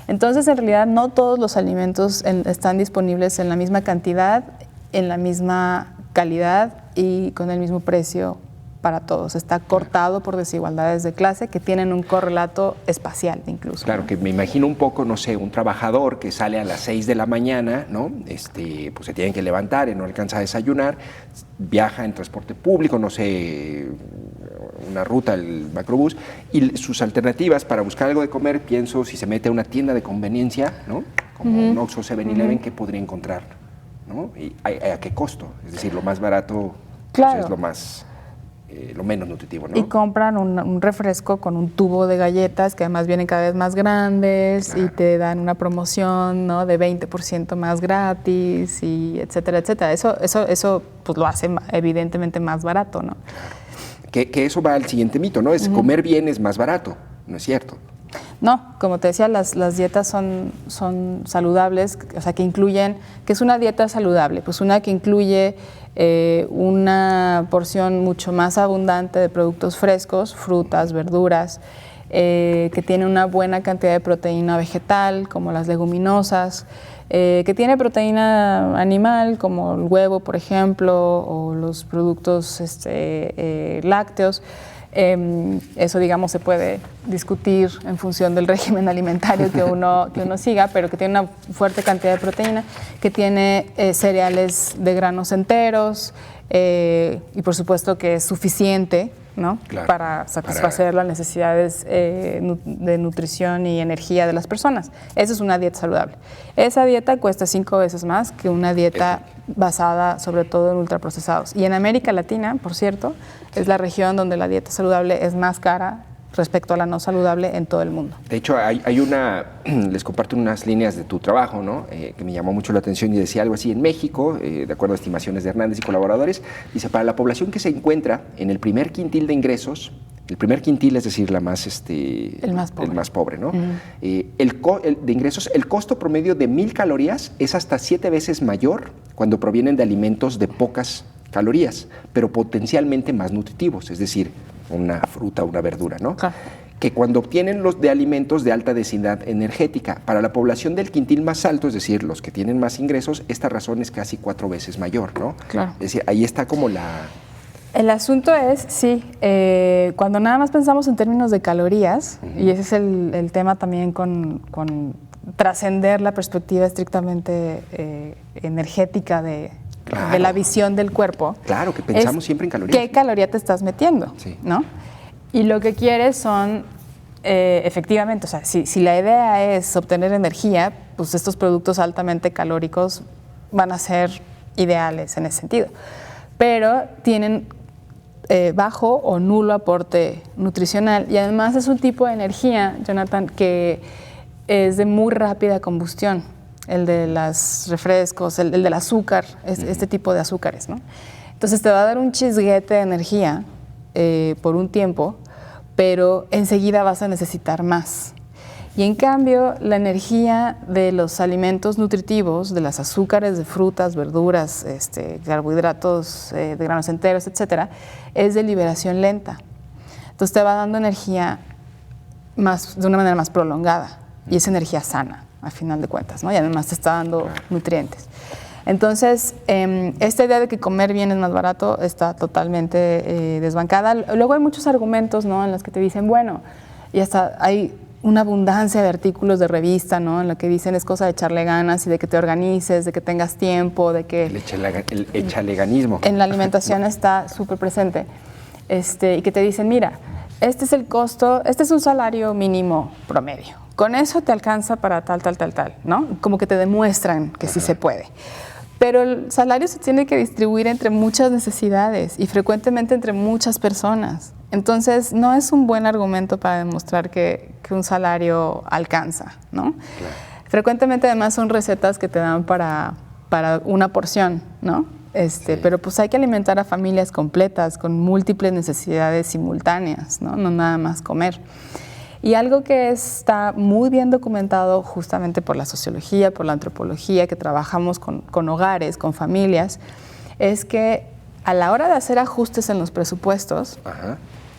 Entonces, en realidad, no todos los alimentos están disponibles en la misma cantidad, en la misma calidad y con el mismo precio para todos. Está cortado por desigualdades de clase que tienen un correlato espacial incluso. Claro, ¿no? Que me imagino un poco, no sé, un trabajador que sale a las 6 de la mañana, ¿no? Pues se tienen que levantar y no alcanza a desayunar, viaja en transporte público, no sé, una ruta, el macrobús, y sus alternativas para buscar algo de comer, pienso, si se mete a una tienda de conveniencia, ¿no? Como un Oxxo, 7-Eleven, ¿qué podría encontrar? ¿No? ¿Y a qué costo? Es decir, lo más barato, claro, pues, es lo menos nutritivo, ¿no? Y compran un refresco con un tubo de galletas que además vienen cada vez más grandes, claro, y te dan una promoción, ¿no? De 20% más gratis, y etcétera, etcétera. Eso pues lo hace evidentemente más barato, ¿no? Que eso va al siguiente mito, ¿no? Es comer bien es más barato, ¿no es cierto? No, como te decía, las dietas son saludables, o sea, que es una dieta saludable, pues una que incluye una porción mucho más abundante de productos frescos, frutas, verduras, que tiene una buena cantidad de proteína vegetal, como las leguminosas, que tiene proteína animal, como el huevo, por ejemplo, o los productos lácteos. Eso, digamos, se puede discutir en función del régimen alimentario que uno siga, pero que tiene una fuerte cantidad de proteína, que tiene cereales de granos enteros, y por supuesto que es suficiente, ¿no? Claro, para satisfacer las necesidades de nutrición y energía de las personas. Esa es una dieta saludable. Esa dieta cuesta 5 veces más que una dieta basada sobre todo en ultraprocesados. Y en América Latina, por cierto, es la región donde la dieta saludable es más cara respecto a la no saludable en todo el mundo. De hecho, les comparto unas líneas de tu trabajo, ¿no? Que me llamó mucho la atención y decía algo así: en México, de acuerdo a estimaciones de Hernández y colaboradores, dice, para la población que se encuentra en el primer quintil de ingresos, el primer quintil, es decir, el más pobre, ¿no? De ingresos, el costo promedio de 1,000 calorías es hasta 7 veces mayor cuando provienen de alimentos de pocas calorías, pero potencialmente más nutritivos, es decir, una fruta, una verdura, ¿no? Claro. Que cuando obtienen los de alimentos de alta densidad energética. Para la población del quintil más alto, es decir, los que tienen más ingresos, esta razón es casi 4 veces mayor, ¿no? Claro. Es decir, ahí está como El asunto es, sí, cuando nada más pensamos en términos de calorías, y ese es el tema también con trascender la perspectiva estrictamente energética de la visión del cuerpo. Claro, que pensamos siempre en calorías. ¿Qué caloría te estás metiendo? Sí. ¿No? Y lo que quieres son, efectivamente, o sea, si la idea es obtener energía, pues estos productos altamente calóricos van a ser ideales en ese sentido. Pero tienen bajo o nulo aporte nutricional, y además es un tipo de energía, Jonathan, que es de muy rápida combustión. El de los refrescos, el del azúcar, este tipo de azúcares, ¿no? Entonces te va a dar un chisguete de energía por un tiempo, pero enseguida vas a necesitar más. Y en cambio, la energía de los alimentos nutritivos, de las azúcares de frutas, verduras, carbohidratos de granos enteros, etcétera, es de liberación lenta. Entonces te va dando energía de una manera más prolongada, y es energía sana, a final de cuentas, ¿no? Y además te está dando nutrientes. Entonces, esta idea de que comer bien es más barato está totalmente desbancada. Luego hay muchos argumentos, ¿no?, en los que te dicen, bueno, y hasta hay una abundancia de artículos de revista, ¿no?, en lo que dicen es cosa de echarle ganas y de que te organices, de que tengas tiempo, de que... El echaleganismo. En la alimentación está súper presente. Y que te dicen, mira, este es el costo, este es un salario mínimo promedio. Con eso te alcanza para tal, ¿no? Como que te demuestran que sí se puede. Pero el salario se tiene que distribuir entre muchas necesidades y frecuentemente entre muchas personas. Entonces, no es un buen argumento para demostrar que un salario alcanza, ¿no? Claro. Frecuentemente, además, son recetas que te dan para una porción, ¿no? Sí. Pero pues hay que alimentar a familias completas con múltiples necesidades simultáneas, ¿no? No nada más comer. Y algo que está muy bien documentado justamente por la sociología, por la antropología, que trabajamos con hogares, con familias, es que a la hora de hacer ajustes en los presupuestos,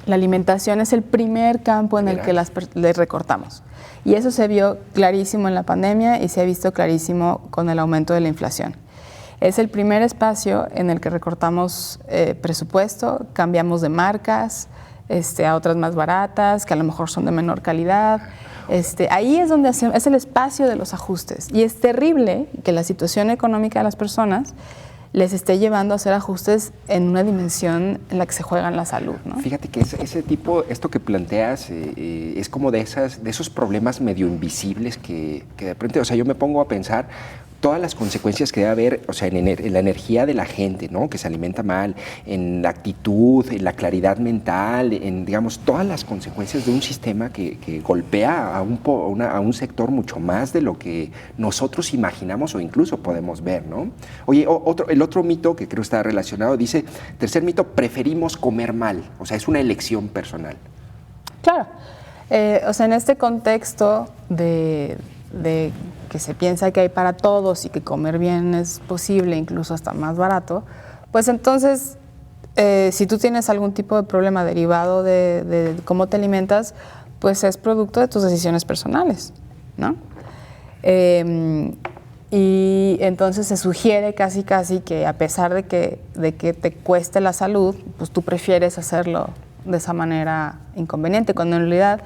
la alimentación es el primer campo en el que les recortamos. Y eso se vio clarísimo en la pandemia y se ha visto clarísimo con el aumento de la inflación. Es el primer espacio en el que recortamos presupuesto, cambiamos de marcas, a otras más baratas, que a lo mejor son de menor calidad. Ahí es donde es el espacio de los ajustes. Y es terrible que la situación económica de las personas les esté llevando a hacer ajustes en una dimensión en la que se juega la salud, ¿no? Fíjate que ese tipo, esto que planteas, es como de esos problemas medio invisibles que de repente, o sea, yo me pongo a pensar todas las consecuencias que debe haber, o sea, en la energía de la gente, ¿no?, que se alimenta mal, en la actitud, en la claridad mental, en, digamos, todas las consecuencias de un sistema que golpea a un sector mucho más de lo que nosotros imaginamos o incluso podemos ver, ¿no? Oye, el otro mito que creo está relacionado dice, tercer mito, preferimos comer mal, o sea, es una elección personal. Claro, o sea, en este contexto de que se piensa que hay para todos y que comer bien es posible, incluso hasta más barato, pues entonces, si tú tienes algún tipo de problema derivado de cómo te alimentas, pues es producto de tus decisiones personales, ¿no? Y entonces se sugiere casi que a pesar de que te cueste la salud, pues tú prefieres hacerlo de esa manera inconveniente, cuando en realidad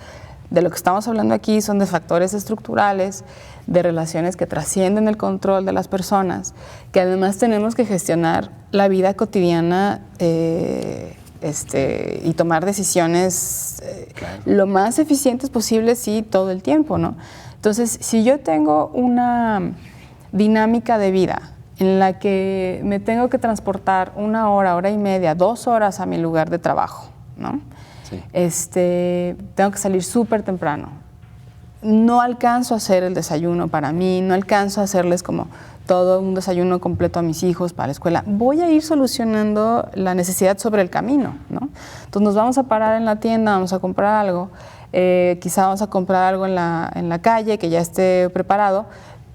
de lo que estamos hablando aquí son de factores estructurales, de relaciones que trascienden el control de las personas, que además tenemos que gestionar la vida cotidiana y tomar decisiones lo más eficientes posibles, sí, todo el tiempo, ¿no? Entonces, si yo tengo una dinámica de vida en la que me tengo que transportar 1 hora, hora y media, 2 horas a mi lugar de trabajo, ¿no? Sí. Tengo que salir súper temprano. No alcanzo a hacer el desayuno para mí, no alcanzo a hacerles como todo un desayuno completo a mis hijos para la escuela. Voy a ir solucionando la necesidad sobre el camino, ¿no? Entonces nos vamos a parar en la tienda, vamos a comprar algo, quizá vamos a comprar algo en la calle que ya esté preparado,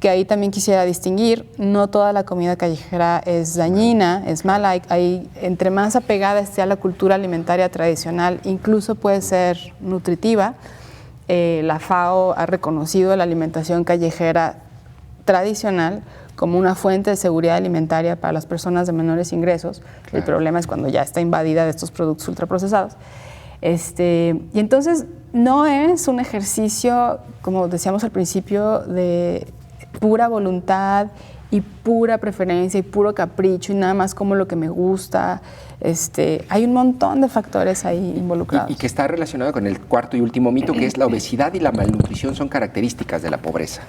que ahí también quisiera distinguir, no toda la comida callejera es dañina, es mala, entre más apegada esté a la cultura alimentaria tradicional, incluso puede ser nutritiva. La FAO ha reconocido la alimentación callejera tradicional como una fuente de seguridad alimentaria para las personas de menores ingresos. Claro. El problema es cuando ya está invadida de estos productos ultraprocesados. Y entonces no es un ejercicio, como decíamos al principio, de pura voluntad y pura preferencia y puro capricho y nada más como lo que me gusta. Hay un montón de factores ahí involucrados. Y que está relacionado con el cuarto y último mito, que es la obesidad y la malnutrición son características de la pobreza.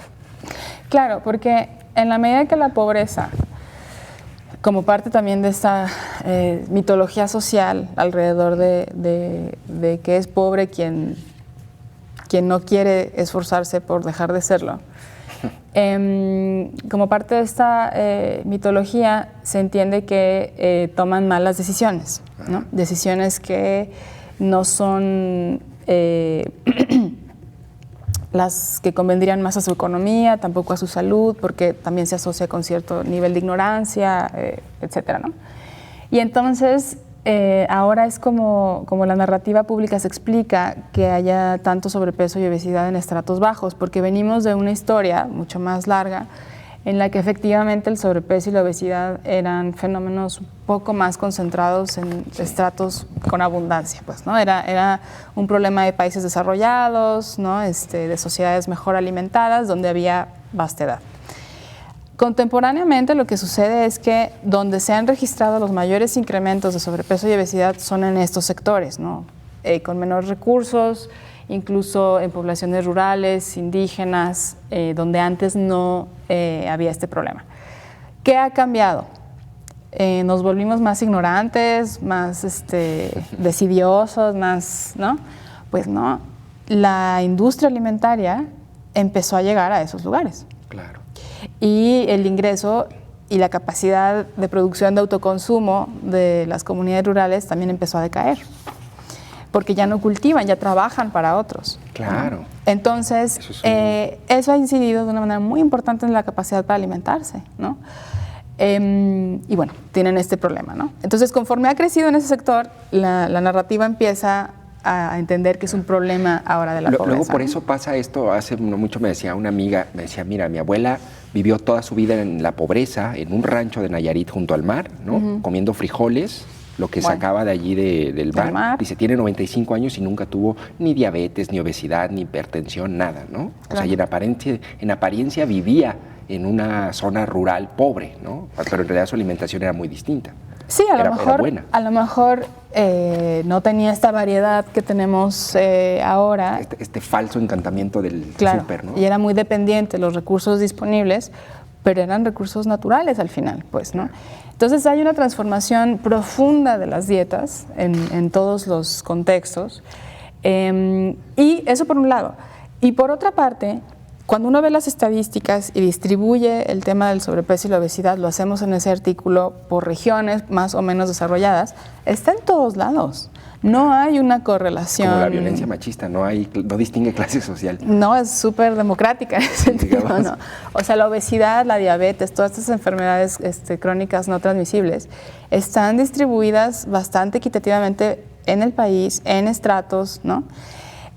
Claro, porque en la medida que la pobreza, como parte también de esta mitología social alrededor de que es pobre quien no quiere esforzarse por dejar de serlo, como parte de esta mitología se entiende que toman malas decisiones, ¿no? Decisiones que no son las que convendrían más a su economía, tampoco a su salud, porque también se asocia con cierto nivel de ignorancia, etcétera, ¿no? Y entonces ahora es como la narrativa pública se explica que haya tanto sobrepeso y obesidad en estratos bajos, porque venimos de una historia mucho más larga en la que efectivamente el sobrepeso y la obesidad eran fenómenos un poco más concentrados en estratos con abundancia, pues, ¿no? Era un problema de países desarrollados, ¿no? De sociedades mejor alimentadas, donde había vastedad. Contemporáneamente lo que sucede es que donde se han registrado los mayores incrementos de sobrepeso y obesidad son en estos sectores, ¿no? Con menores recursos, incluso en poblaciones rurales, indígenas, donde antes no había este problema. ¿Qué ha cambiado? Nos volvimos más ignorantes, más desidiosos, más, ¿no? Pues no, la industria alimentaria empezó a llegar a esos lugares. Claro. Y el ingreso y la capacidad de producción de autoconsumo de las comunidades rurales también empezó a decaer, porque ya no cultivan, ya trabajan para otros. Claro. ¿No? Entonces, eso ha incidido de una manera muy importante en la capacidad para alimentarse, ¿no? Y bueno, tienen este problema, ¿no? Entonces, conforme ha crecido en ese sector, la narrativa empieza a entender que es un problema ahora de la pobreza. Luego por eso pasa esto. Hace no mucho me decía una amiga, me decía, mira, mi abuela vivió toda su vida en la pobreza, en un rancho de Nayarit junto al mar, ¿no? Comiendo frijoles, lo que sacaba de allí del mar. Dice, tiene 95 años y nunca tuvo ni diabetes, ni obesidad, ni hipertensión, nada, ¿no? O sea, y en apariencia vivía en una zona rural pobre, ¿no? Pero en realidad su alimentación era muy distinta. Sí, a lo mejor no tenía esta variedad que tenemos ahora. Este falso encantamiento del súper, ¿no? Y era muy dependiente de los recursos disponibles, pero eran recursos naturales al final, pues, ¿no? Entonces hay una transformación profunda de las dietas en todos los contextos, y eso por un lado. Y por otra parte, cuando uno ve las estadísticas y distribuye el tema del sobrepeso y la obesidad, lo hacemos en ese artículo por regiones más o menos desarrolladas, está en todos lados. No hay una correlación. Como la violencia machista, no distingue clase social. No, es súper democrática en ese sentido, ¿no? O sea, la obesidad, la diabetes, todas estas enfermedades crónicas no transmisibles están distribuidas bastante equitativamente en el país, en estratos, ¿no?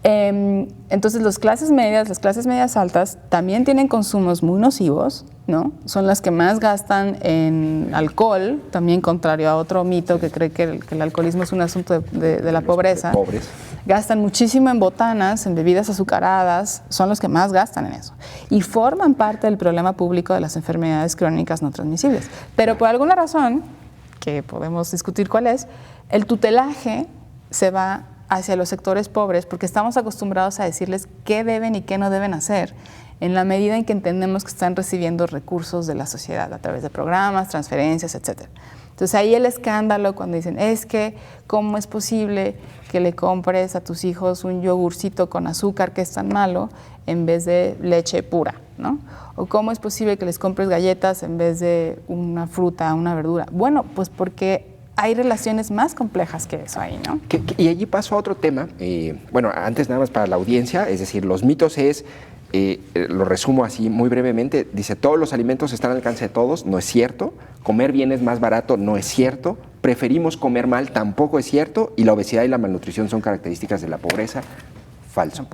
Entonces, las clases medias altas también tienen consumos muy nocivos, ¿no? Son las que más gastan en alcohol, también contrario a otro mito que cree que el alcoholismo es un asunto de la pobreza. Pobres. Gastan muchísimo en botanas, en bebidas azucaradas, son los que más gastan en eso. Y forman parte del problema público de las enfermedades crónicas no transmisibles. Pero por alguna razón, que podemos discutir cuál es, el tutelaje se va hacia los sectores pobres, porque estamos acostumbrados a decirles qué deben y qué no deben hacer, en la medida en que entendemos que están recibiendo recursos de la sociedad a través de programas, transferencias, etc. Entonces ahí el escándalo cuando dicen, es que ¿cómo es posible que le compres a tus hijos un yogurcito con azúcar que es tan malo en vez de leche pura, ¿no? O ¿cómo es posible que les compres galletas en vez de una fruta, una verdura? Bueno, pues porque hay relaciones más complejas que eso ahí, ¿no? Y allí paso a otro tema. Bueno, antes nada más para la audiencia, es decir, los mitos es, lo resumo así muy brevemente, dice, todos los alimentos están al alcance de todos, no es cierto, comer bien es más barato, no es cierto, preferimos comer mal, tampoco es cierto, y la obesidad y la malnutrición son características de la pobreza, falso.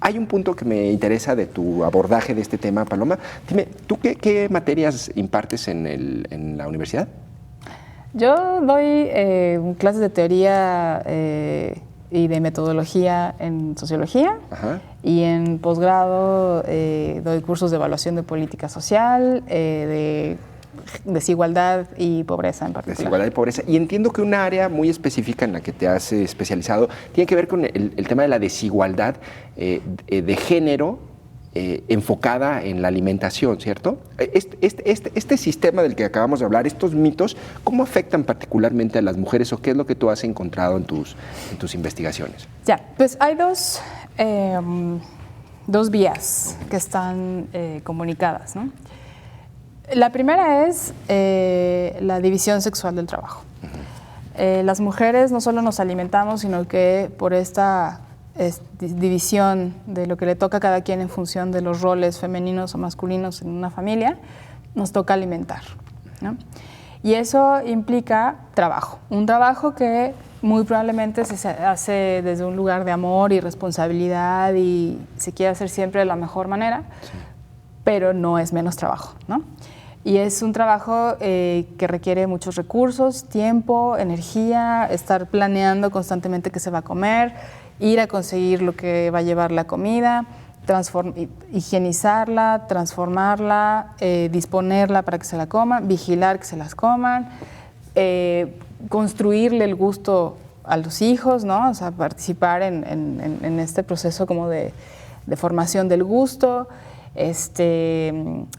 Hay un punto que me interesa de tu abordaje de este tema, Paloma. Dime, ¿tú qué materias impartes en la universidad? Yo doy clases de teoría y de metodología en sociología. Ajá. Y en posgrado doy cursos de evaluación de política social, de desigualdad y pobreza en particular. Desigualdad y pobreza. Y entiendo que una área muy específica en la que te has especializado tiene que ver con el tema de la desigualdad de género enfocada en la alimentación, ¿cierto? Este sistema del que acabamos de hablar, estos mitos, ¿cómo afectan particularmente a las mujeres o qué es lo que tú has encontrado en tus investigaciones? Ya, pues hay dos vías que están comunicadas, ¿no? La primera es la división sexual del trabajo. Las mujeres no solo nos alimentamos, sino que por esta división de lo que le toca a cada quien en función de los roles femeninos o masculinos en una familia, nos toca alimentar, ¿no? Y eso implica trabajo, un trabajo que muy probablemente se hace desde un lugar de amor y responsabilidad y se quiere hacer siempre de la mejor manera, sí. pero no es menos trabajo, ¿no? Y es un trabajo que requiere muchos recursos, tiempo, energía, estar planeando constantemente qué se va a comer, ir a conseguir lo que va a llevar la comida, higienizarla, transformarla, disponerla para que se la coman, vigilar que se las coman, construirle el gusto a los hijos, ¿no? O sea, participar en este proceso como de formación del gusto,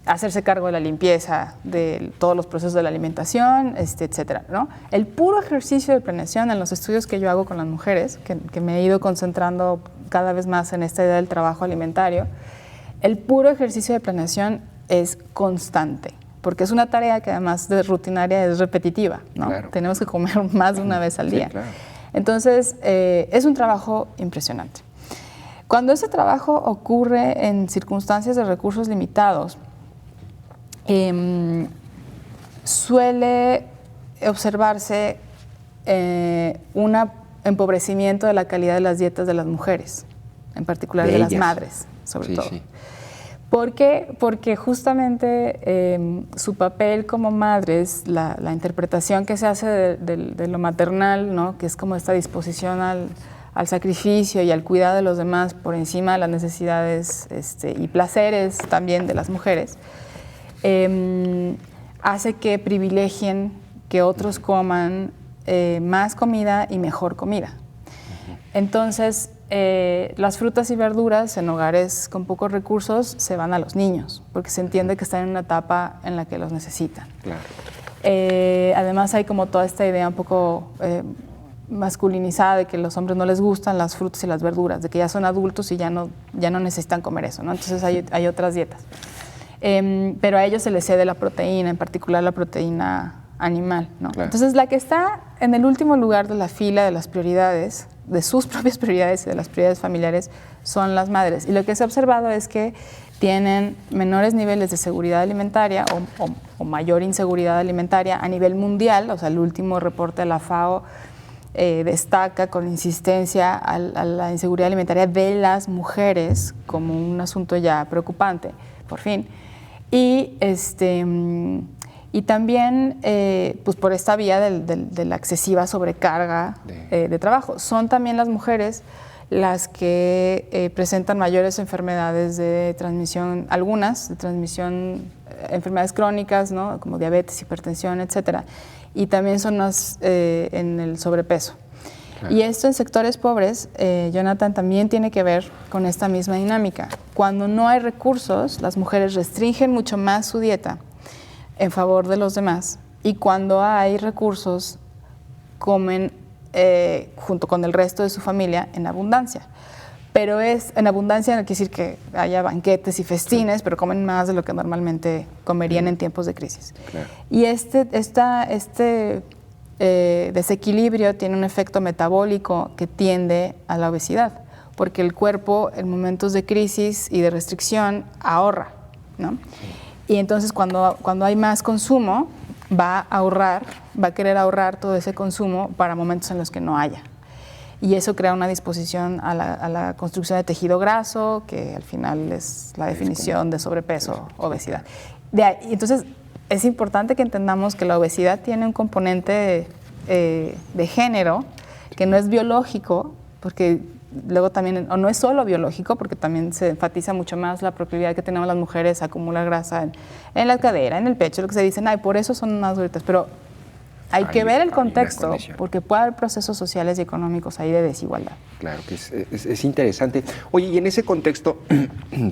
hacerse cargo de la limpieza, de todos los procesos de la alimentación, etcétera, ¿no? El puro ejercicio de planeación en los estudios que yo hago con las mujeres, que me he ido concentrando cada vez más en esta idea del trabajo alimentario, el puro ejercicio de planeación es constante, porque es una tarea que además de rutinaria es repetitiva, ¿no? Claro. Tenemos que comer más de una vez al día. Sí, claro. Entonces, es un trabajo impresionante. Cuando ese trabajo ocurre en circunstancias de recursos limitados, suele observarse un empobrecimiento de la calidad de las dietas de las mujeres, en particular de las madres, sobre todo. Sí. ¿Por qué? Porque justamente su papel como madres, la interpretación que se hace de lo maternal, ¿no? Que es como esta disposición al sacrificio y al cuidado de los demás por encima de las necesidades y placeres también de las mujeres, hace que privilegien que otros coman más comida y mejor comida. Entonces, las frutas y verduras en hogares con pocos recursos se van a los niños, porque se entiende que están en una etapa en la que los necesitan. Claro. Además hay como toda esta idea un poco masculinizada de que a los hombres no les gustan las frutas y las verduras, de que ya son adultos y ya no necesitan comer eso, ¿no? Entonces hay otras dietas. Pero a ellos se les cede la proteína, en particular la proteína animal, ¿no? Claro. Entonces la que está en el último lugar de la fila de las prioridades, de sus propias prioridades y de las prioridades familiares, son las madres. Y lo que se ha observado es que tienen menores niveles de seguridad alimentaria o mayor inseguridad alimentaria a nivel mundial. O sea, el último reporte de la FAO destaca con insistencia a la inseguridad alimentaria de las mujeres como un asunto ya preocupante, por fin. Y también pues por esta vía de la excesiva sobrecarga de trabajo. Son también las mujeres las que presentan mayores enfermedades de transmisión, algunas de transmisión, enfermedades crónicas, ¿no? Como diabetes, hipertensión, etcétera. Y también son más en el sobrepeso. Claro. Y esto en sectores pobres, Jonathan, también tiene que ver con esta misma dinámica. Cuando no hay recursos, las mujeres restringen mucho más su dieta en favor de los demás, y cuando hay recursos, comen junto con el resto de su familia en abundancia. Pero en abundancia no quiere decir que haya banquetes y festines, pero comen más de lo que normalmente comerían en tiempos de crisis. Claro. Y este desequilibrio tiene un efecto metabólico que tiende a la obesidad, porque el cuerpo en momentos de crisis y de restricción ahorra, ¿no? Sí. Y entonces cuando hay más consumo, va a querer ahorrar todo ese consumo para momentos en los que no haya. Y eso crea una disposición a la construcción de tejido graso, que al final es la definición de sobrepeso, obesidad. Entonces, es importante que entendamos que la obesidad tiene un componente de género que no es biológico, porque luego también, o no es solo biológico, porque también se enfatiza mucho más la proclividad que tenemos las mujeres a acumular grasa en la cadera, en el pecho, lo que se dicen, por eso son más gorditas, pero hay que ver el contexto, porque puede haber procesos sociales y económicos ahí de desigualdad. Claro, que es interesante. Oye, y en ese contexto,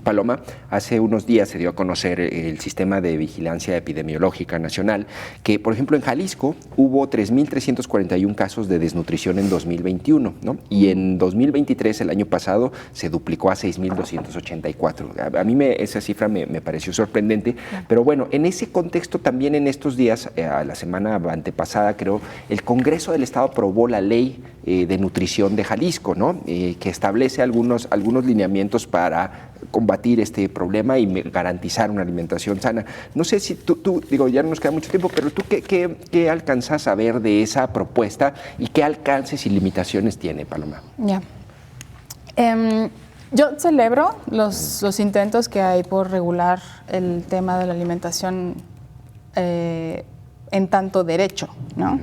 Paloma, hace unos días se dio a conocer el Sistema de Vigilancia Epidemiológica Nacional, que, por ejemplo, en Jalisco hubo 3.341 casos de desnutrición en 2021, ¿no? Y en 2023, el año pasado, se duplicó a 6.284. A mí esa cifra me pareció sorprendente, pero bueno, en ese contexto también en estos días, a la semana antepasada, creo, el Congreso del Estado aprobó la Ley de Nutrición de Jalisco, ¿no? Que establece algunos lineamientos para combatir este problema y garantizar una alimentación sana. No sé si tú digo, ya no nos queda mucho tiempo, pero tú ¿qué alcanzas a ver de esa propuesta y qué alcances y limitaciones tiene, Paloma? Ya. Yo celebro los intentos que hay por regular el tema de la alimentación en tanto derecho, ¿no?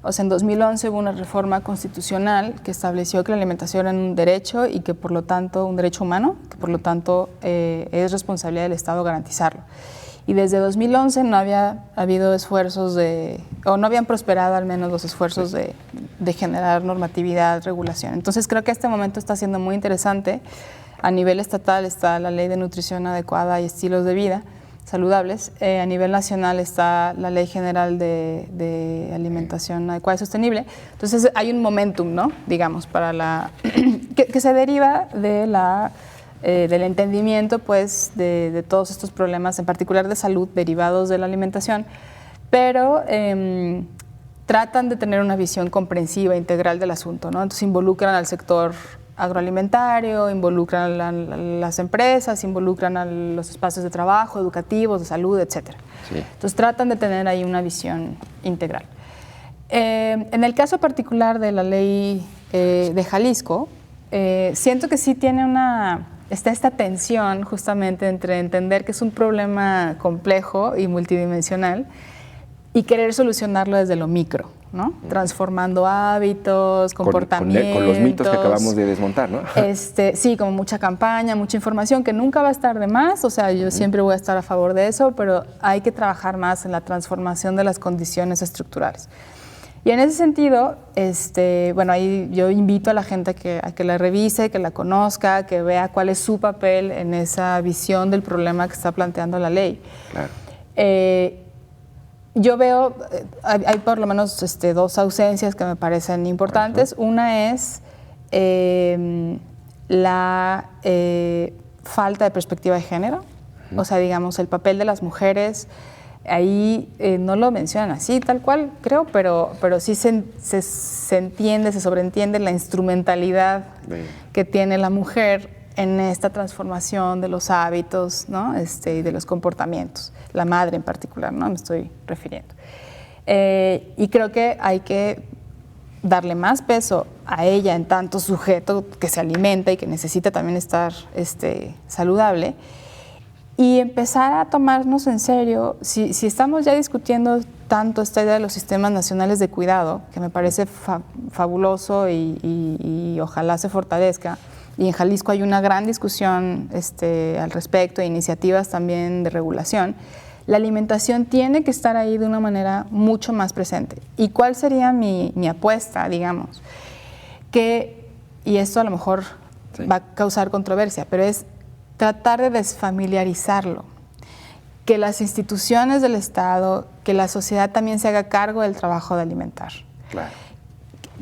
O sea, en 2011 hubo una reforma constitucional que estableció que la alimentación era un derecho y que por lo tanto, un derecho humano, que por lo tanto es responsabilidad del Estado garantizarlo. Y desde 2011 no había habido esfuerzos o no habían prosperado al menos los esfuerzos de generar normatividad, regulación. Entonces creo que este momento está siendo muy interesante. A nivel estatal está la Ley de Nutrición Adecuada y Estilos de Vida Saludables. A nivel nacional está la Ley General de Alimentación Adecuada y Sostenible. Entonces hay un momentum, ¿no? Digamos, para que se deriva de del entendimiento pues, de todos estos problemas, en particular de salud, derivados de la alimentación, pero tratan de tener una visión comprensiva, integral del asunto, ¿no? Entonces involucran al sector agroalimentario, involucran a las empresas, involucran a los espacios de trabajo, educativos, de salud, etc. Sí. Entonces tratan de tener ahí una visión integral. En el caso particular de la ley de Jalisco, siento que sí tiene está esta tensión justamente entre entender que es un problema complejo y multidimensional y querer solucionarlo desde lo micro, ¿no? Transformando hábitos, comportamientos. Con los mitos que acabamos de desmontar, ¿no? Sí, como mucha campaña, mucha información que nunca va a estar de más, o sea, yo siempre voy a estar a favor de eso, pero hay que trabajar más en la transformación de las condiciones estructurales. Y en ese sentido, bueno, ahí yo invito a la gente a que la revise, que la conozca, que vea cuál es su papel en esa visión del problema que está planteando la ley. Claro. Yo veo, hay por lo menos dos ausencias que me parecen importantes. Uh-huh. Una es la falta de perspectiva de género, uh-huh. O sea, digamos, el papel de las mujeres. Ahí no lo mencionan así, tal cual, creo, pero sí se entiende, se sobreentiende la instrumentalidad que tiene la mujer en esta transformación de los hábitos, ¿no? Y de los comportamientos, la madre en particular, ¿no? Me estoy refiriendo. Y creo que hay que darle más peso a ella en tanto sujeto que se alimenta y que necesita también estar saludable. Y empezar a tomarnos en serio, si estamos ya discutiendo tanto esta idea de los sistemas nacionales de cuidado, que me parece fabuloso y ojalá se fortalezca, y en Jalisco hay una gran discusión al respecto, iniciativas también de regulación, la alimentación tiene que estar ahí de una manera mucho más presente. ¿Y cuál sería mi apuesta, digamos? Y esto a lo mejor va a causar controversia, pero es tratar de desfamiliarizarlo, que las instituciones del Estado, que la sociedad también se haga cargo del trabajo de alimentar. Claro.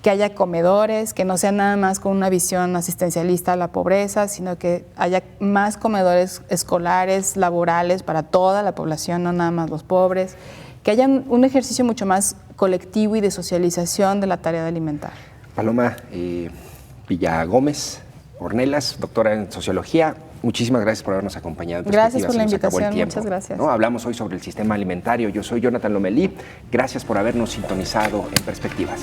Que haya comedores, que no sea nada más con una visión asistencialista a la pobreza, sino que haya más comedores escolares, laborales para toda la población, no nada más los pobres, que haya un ejercicio mucho más colectivo y de socialización de la tarea de alimentar. Paloma Villagómez Ornelas, doctora en Sociología, muchísimas gracias por habernos acompañado. Gracias por la invitación, muchas gracias. ¿No? Hablamos hoy sobre el sistema alimentario. Yo soy Jonathan Lomelí. Gracias por habernos sintonizado en Perspectivas.